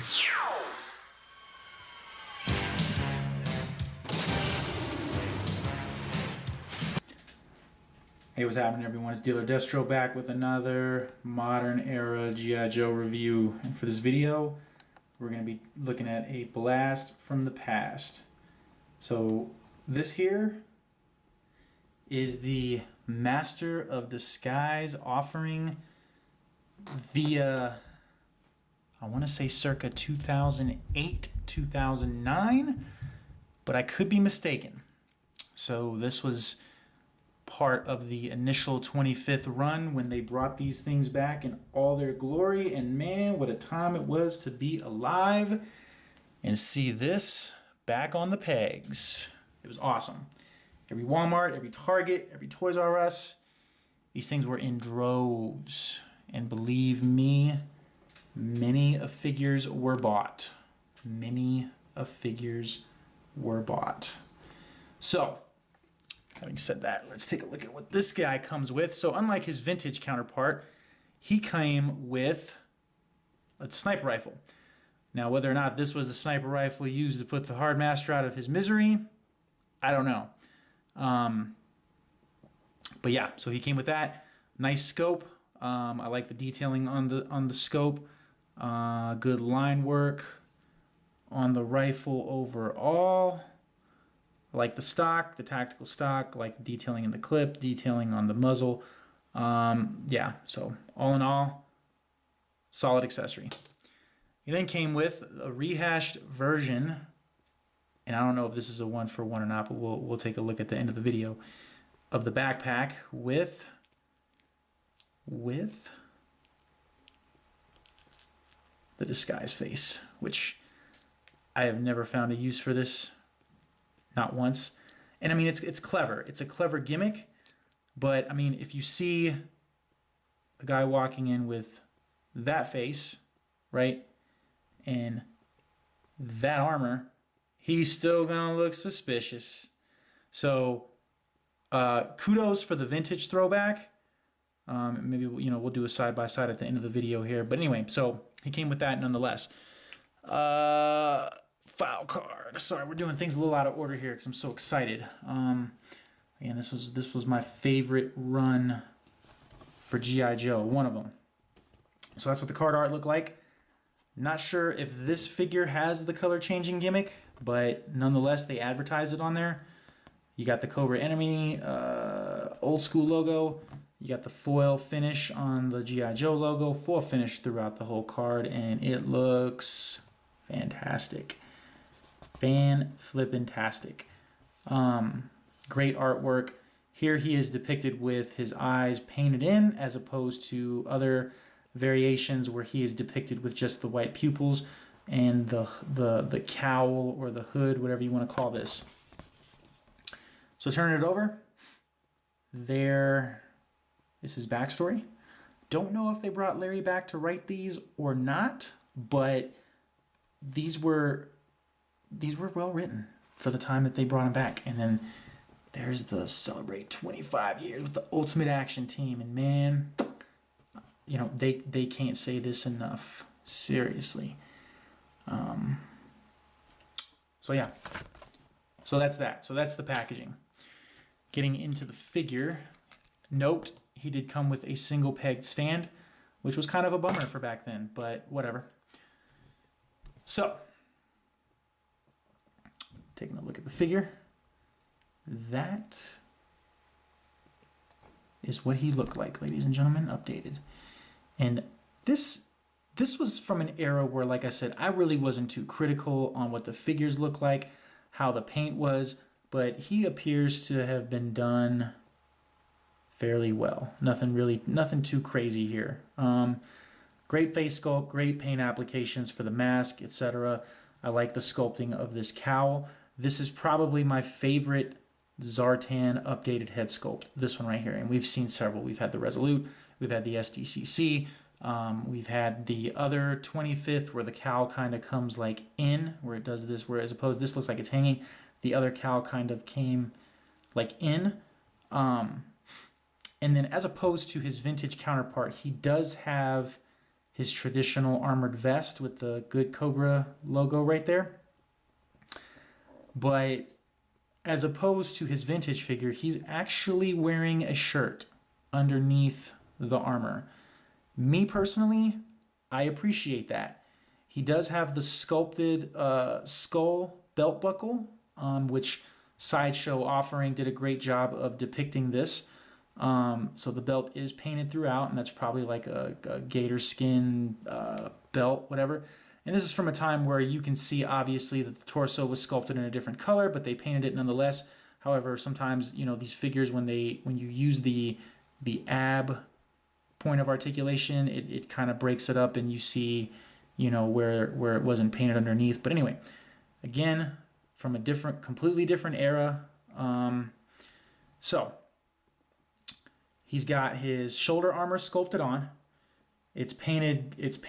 Hey, what's happening, everyone? It's Dealer Destro back with another modern era G.I. Joe review. And for this video, we're going to be looking at a blast from the past. So this here is the Master of Disguise offering via, I want to say circa 2008, 2009, but I could be mistaken. So this was part of the initial 25th run when they brought these things back in all their glory, and man, what a time it was to be alive and see this back on the pegs. It was awesome. Every Walmart, every Target, every Toys R Us, these things were in droves, and believe me, many of figures were bought. Many of figures were bought. So having said that, let's take a look at what this guy comes with. So unlike his vintage counterpart, he came with a sniper rifle. Now, whether or not this was the sniper rifle used to put the Hard Master out of his misery, I don't know. But yeah, so he came with that. Nice scope. I like the detailing on the scope. Good line work on the rifle overall. I like the stock, the tactical stock, like the detailing in the clip, detailing on the muzzle. Yeah, so all in all, solid accessory. He then came with a rehashed version, and I don't know if this is a one for one or not, but we'll take a look at the end of the video, of the backpack with the disguise face, which I have never found a use for this. Not once. And I mean, it's clever. It's a clever gimmick, but I mean, if you see a guy walking in with that face, right, and that armor, he's still gonna look suspicious. So kudos for the vintage throwback. Maybe we'll do a side by side at the end of the video here. But anyway, so he came with that nonetheless. File card. Sorry, we're doing things a little out of order here because I'm so excited. Again, this was my favorite run for G.I. Joe, one of them. So that's what the card art looked like. Not sure if this figure has the color changing gimmick, but nonetheless, they advertised it on there. You got the Cobra Enemy old school logo. You got the foil finish on the G.I. Joe logo. Foil finish throughout the whole card, and it looks fantastic. Fan-flippin-tastic. Great artwork. Here he is depicted with his eyes painted in, as opposed to other variations where he is depicted with just the white pupils and the cowl or the hood, whatever you want to call this. So turning it over, there is his backstory. Don't know if they brought Larry back to write these or not, but these were well written for the time that they brought him back. And then there's the celebrate 25 years with the Ultimate Action Team, and man, they can't say this enough. Seriously. So yeah. So that's that. So that's the packaging. Getting into the figure. Note, he did come with a single pegged stand, which was kind of a bummer for back then, but whatever. So, taking a look at the figure, that is what he looked like, ladies and gentlemen, updated. And this was from an era where, like I said, I really wasn't too critical on what the figures look like, how the paint was, but he appears to have been done fairly well. Nothing too crazy here. Great face sculpt, great paint applications for the mask, etc. I like the sculpting of this cowl. This is probably my favorite Zartan updated head sculpt, this one right here. And we've seen several. We've had the Resolute, we've had the SDCC, we've had the other 25th where the cowl kind of comes like in, where it does this, where as opposed, this looks like it's hanging. The other cowl kind of came like in. And then as opposed to his vintage counterpart, he does have his traditional armored vest with the Good Cobra logo right there. But as opposed to his vintage figure, he's actually wearing a shirt underneath the armor. Me personally, I appreciate that. He does have the sculpted skull belt buckle, which Sideshow Offering did a great job of depicting this. So the belt is painted throughout, and that's probably like a gator skin belt, whatever. And this is from a time where you can see obviously that the torso was sculpted in a different color, but they painted it nonetheless. However, sometimes these figures, when you use the ab point of articulation, it kind of breaks it up, and you see where it wasn't painted underneath. But anyway, again, from a completely different era. So he's got his shoulder armor sculpted on. It's painted this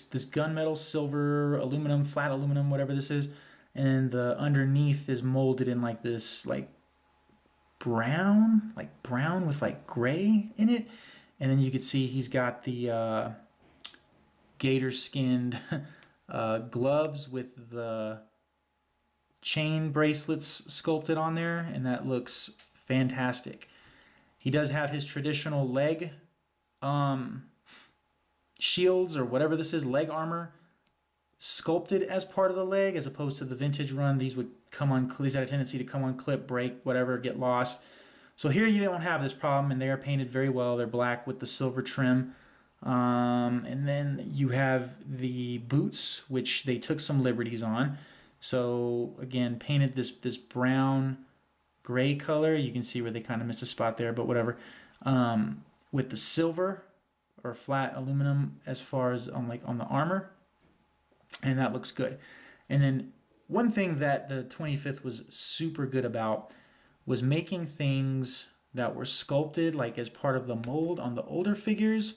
gunmetal, silver, aluminum, flat aluminum, whatever this is, and the underneath is molded in like this brown with like gray in it. And then you can see he's got the gator skinned gloves with the chain bracelets sculpted on there, and that looks fantastic. He does have his traditional leg shields, or whatever this is, leg armor, sculpted as part of the leg, as opposed to the vintage run. These had a tendency to come on clip, break, whatever, get lost. So here you don't have this problem, and they are painted very well. They're black with the silver trim. And then you have the boots, which they took some liberties on. So again, painted this brown gray color. You can see where they kind of missed a spot there, but whatever. With the silver or flat aluminum as far as on the armor, and that looks good. And then one thing that the 25th was super good about was making things that were sculpted like as part of the mold on the older figures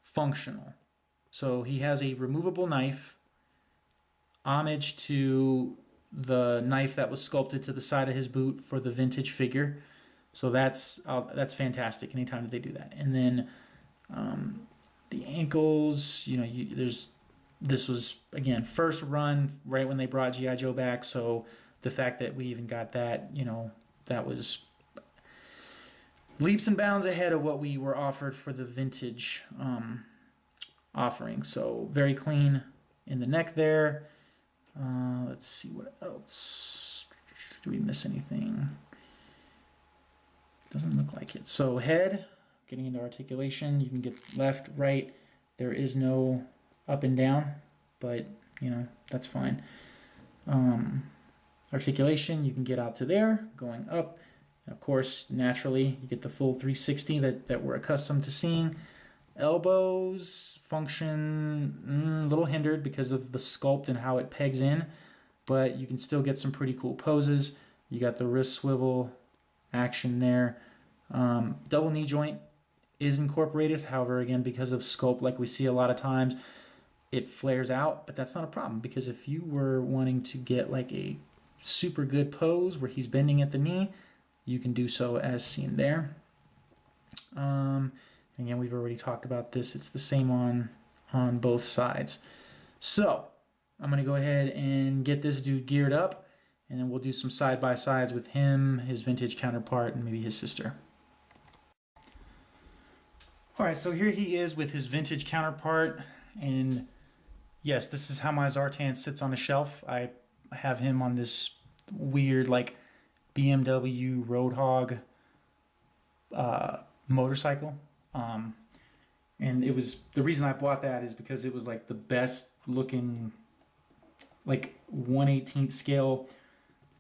functional. So he has a removable knife, homage to the knife that was sculpted to the side of his boot for the vintage figure. So that's fantastic anytime that they do that. And then the ankles, this was, again, first run right when they brought G.I. Joe back. So the fact that we even got that, that was leaps and bounds ahead of what we were offered for the vintage offering. So very clean in the neck there. Let's see what else. Do we miss anything? Doesn't look like it. So head, getting into articulation, you can get left, right. There is no up and down, but that's fine. Articulation, you can get out to there, going up. And of course, naturally, you get the full 360 that we're accustomed to seeing. Elbows function a little hindered because of the sculpt and how it pegs in, but you can still get some pretty cool poses. You got the wrist swivel action there. Double knee joint is incorporated. However, again, because of sculpt, like we see a lot of times, it flares out, but that's not a problem, because if you were wanting to get like a super good pose where he's bending at the knee, you can do so as seen there. Again, we've already talked about this. It's the same on both sides. So I'm going to go ahead and get this dude geared up, and then we'll do some side-by-sides with him, his vintage counterpart, and maybe his sister. All right, so here he is with his vintage counterpart, and yes, this is how my Zartan sits on a shelf. I have him on this weird like BMW Roadhog motorcycle. And it was, the reason I bought that is because it was like the best looking like 1/18 scale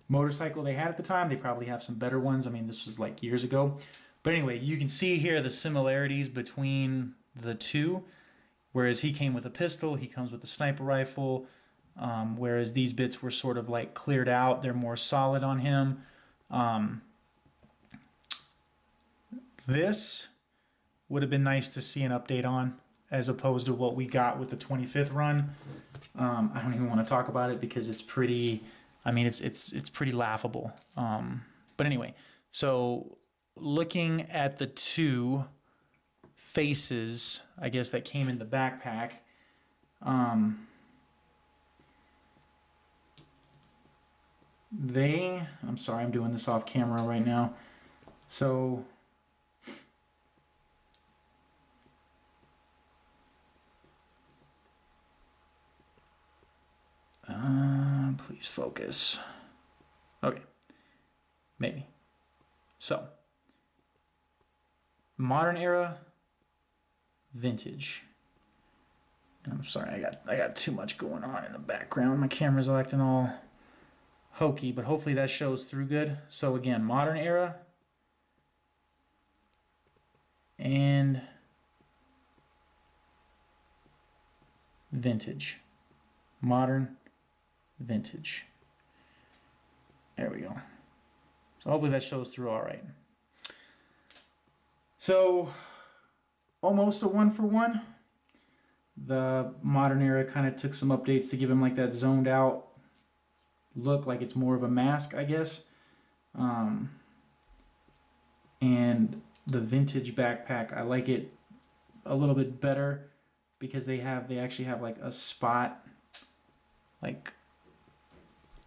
motorcycle they had at the time. They probably have some better ones. I mean, this was like years ago. But anyway, you can see here the similarities between the two. Whereas he came with a pistol, he comes with a sniper rifle. Whereas these bits were sort of like cleared out. They're more solid on him. This would have been nice to see an update on, as opposed to what we got with the 25th run. I don't even want to talk about it because it's pretty, I mean, it's pretty laughable. But anyway, so looking at the two faces, I guess, that came in the backpack. I'm sorry, I'm doing this off camera right now. So please focus. Okay, maybe. So modern era, vintage. And I'm sorry, I got too much going on in the background. My camera's acting all hokey, but hopefully that shows through good. So again, modern era and vintage. Modern, vintage. There we go. So hopefully that shows through all right. So almost a 1-for-1. The modern era kind of took some updates to give him like that zoned out look, like it's more of a mask, I guess. And the vintage backpack, I like it a little bit better because they actually have like a spot like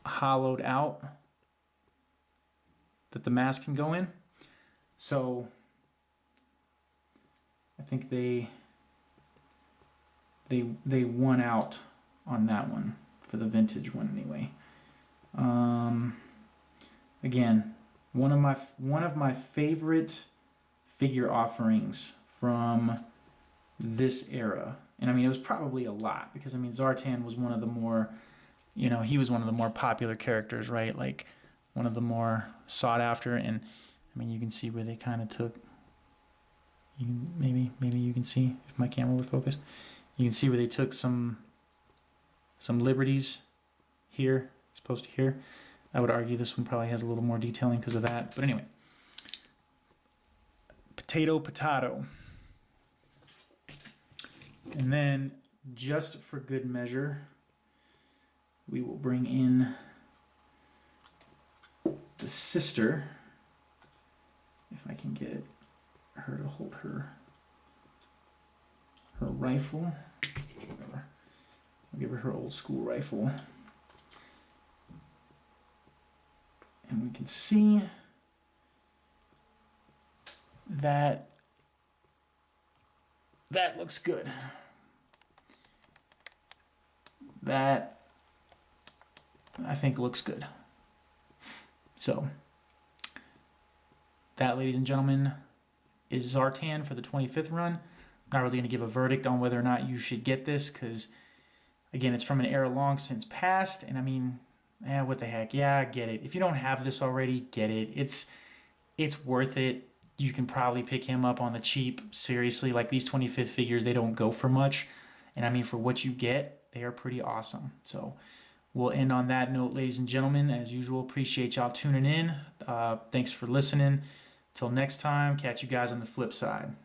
hollowed out that the mask can go in. So I think they won out on that one for the vintage one anyway. Again, one of my favorite figure offerings from this era, and I mean it was probably a lot because I mean Zartan was one of the more, he was one of the more popular characters, right? Like one of the more sought after, and I mean you can see where they kind of took. Maybe you can see if my camera would focus. You can see where they took some liberties here as opposed to here. I would argue this one probably has a little more detailing because of that. But anyway, potato. And then, just for good measure, we will bring in the sister, if I can get her to hold her rifle. Whatever. I'll give her old school rifle. And we can see that looks good. That I think looks good. So that, ladies and gentlemen, is Zartan for the 25th run. I'm not really going to give a verdict on whether or not you should get this because, again, it's from an era long since past, and I mean, what the heck? Yeah, get it. If you don't have this already, get it. It's worth it. You can probably pick him up on the cheap. Seriously, like these 25th figures, they don't go for much, and I mean, for what you get, they are pretty awesome. So we'll end on that note, ladies and gentlemen. As usual, appreciate y'all tuning in. Thanks for listening. Till next time, catch you guys on the flip side.